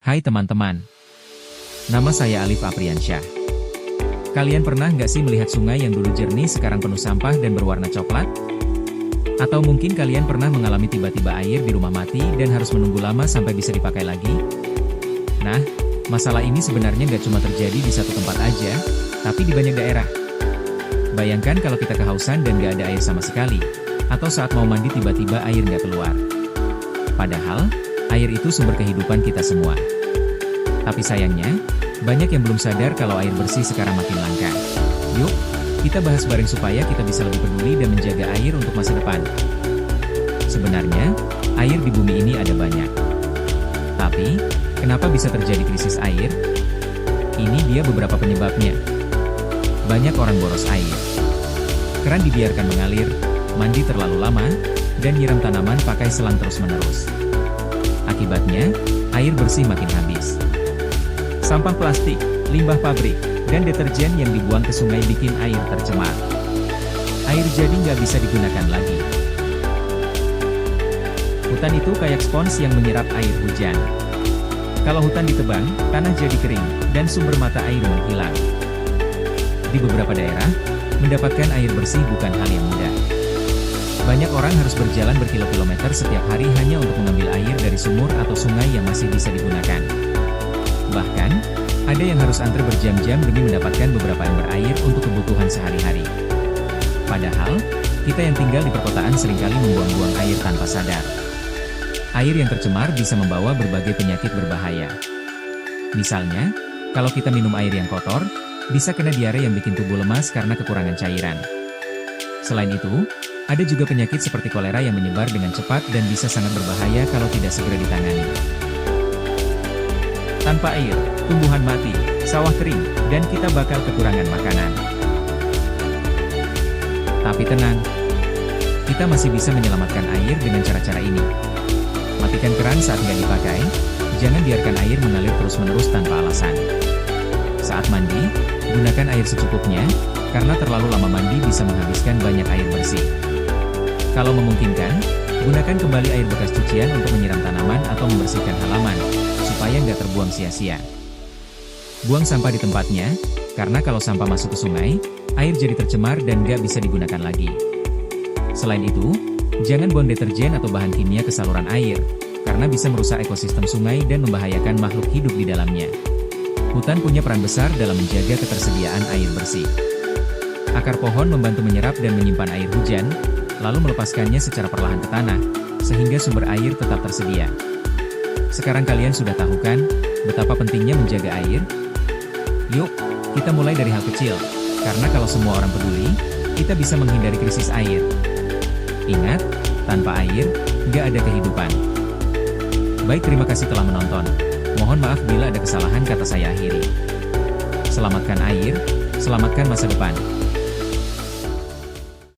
Hai teman-teman, nama saya Alif Apriansyah. Kalian pernah nggak sih melihat sungai yang dulu jernih sekarang penuh sampah dan berwarna coklat? Atau mungkin kalian pernah mengalami tiba-tiba air di rumah mati dan harus menunggu lama sampai bisa dipakai lagi? Nah, masalah ini sebenarnya nggak cuma terjadi di satu tempat aja, tapi di banyak daerah. Bayangkan kalau kita kehausan dan nggak ada air sama sekali, atau saat mau mandi tiba-tiba air nggak keluar. Padahal, air itu sumber kehidupan kita semua. Tapi sayangnya, banyak yang belum sadar kalau air bersih sekarang makin langka. Yuk, kita bahas bareng supaya kita bisa lebih peduli dan menjaga air untuk masa depan. Sebenarnya, air di bumi ini ada banyak. Tapi, kenapa bisa terjadi krisis air? Ini dia beberapa penyebabnya. Banyak orang boros air. Keran dibiarkan mengalir, mandi terlalu lama, dan nyiram tanaman pakai selang terus-menerus. Akibatnya, air bersih makin habis. Sampah plastik, limbah pabrik, dan deterjen yang dibuang ke sungai bikin air tercemar. Air jadi nggak bisa digunakan lagi. Hutan itu kayak spons yang menyerap air hujan. Kalau hutan ditebang, tanah jadi kering, dan sumber mata air menghilang. Di beberapa daerah, mendapatkan air bersih bukan hal yang mudah. Banyak orang harus berjalan berkilo-kilometer setiap hari hanya untuk mengambil air dari sumur atau sungai yang masih bisa digunakan. Bahkan, ada yang harus antre berjam-jam demi mendapatkan beberapa ember air untuk kebutuhan sehari-hari. Padahal, kita yang tinggal di perkotaan seringkali membuang-buang air tanpa sadar. Air yang tercemar bisa membawa berbagai penyakit berbahaya. Misalnya, kalau kita minum air yang kotor, bisa kena diare yang bikin tubuh lemas karena kekurangan cairan. Selain itu, ada juga penyakit seperti kolera yang menyebar dengan cepat dan bisa sangat berbahaya kalau tidak segera ditangani. Tanpa air, tumbuhan mati, sawah kering, dan kita bakal kekurangan makanan. Tapi tenang, kita masih bisa menyelamatkan air dengan cara-cara ini. Matikan keran saat nggak dipakai, jangan biarkan air mengalir terus-menerus tanpa alasan. Saat mandi, gunakan air secukupnya, karena terlalu lama mandi bisa menghabiskan banyak air bersih. Kalau memungkinkan, gunakan kembali air bekas cucian untuk menyiram tanaman atau membersihkan halaman, supaya nggak terbuang sia-sia. Buang sampah di tempatnya, karena kalau sampah masuk ke sungai, air jadi tercemar dan nggak bisa digunakan lagi. Selain itu, jangan buang deterjen atau bahan kimia ke saluran air, karena bisa merusak ekosistem sungai dan membahayakan makhluk hidup di dalamnya. Hutan punya peran besar dalam menjaga ketersediaan air bersih. Akar pohon membantu menyerap dan menyimpan air hujan, lalu melepaskannya secara perlahan ke tanah, sehingga sumber air tetap tersedia. Sekarang kalian sudah tahu kan, betapa pentingnya menjaga air? Yuk, kita mulai dari hal kecil, karena kalau semua orang peduli, kita bisa menghindari krisis air. Ingat, tanpa air, nggak ada kehidupan. Baik, terima kasih telah menonton. Mohon maaf bila ada kesalahan kata saya akhiri. Selamatkan air, selamatkan masa depan.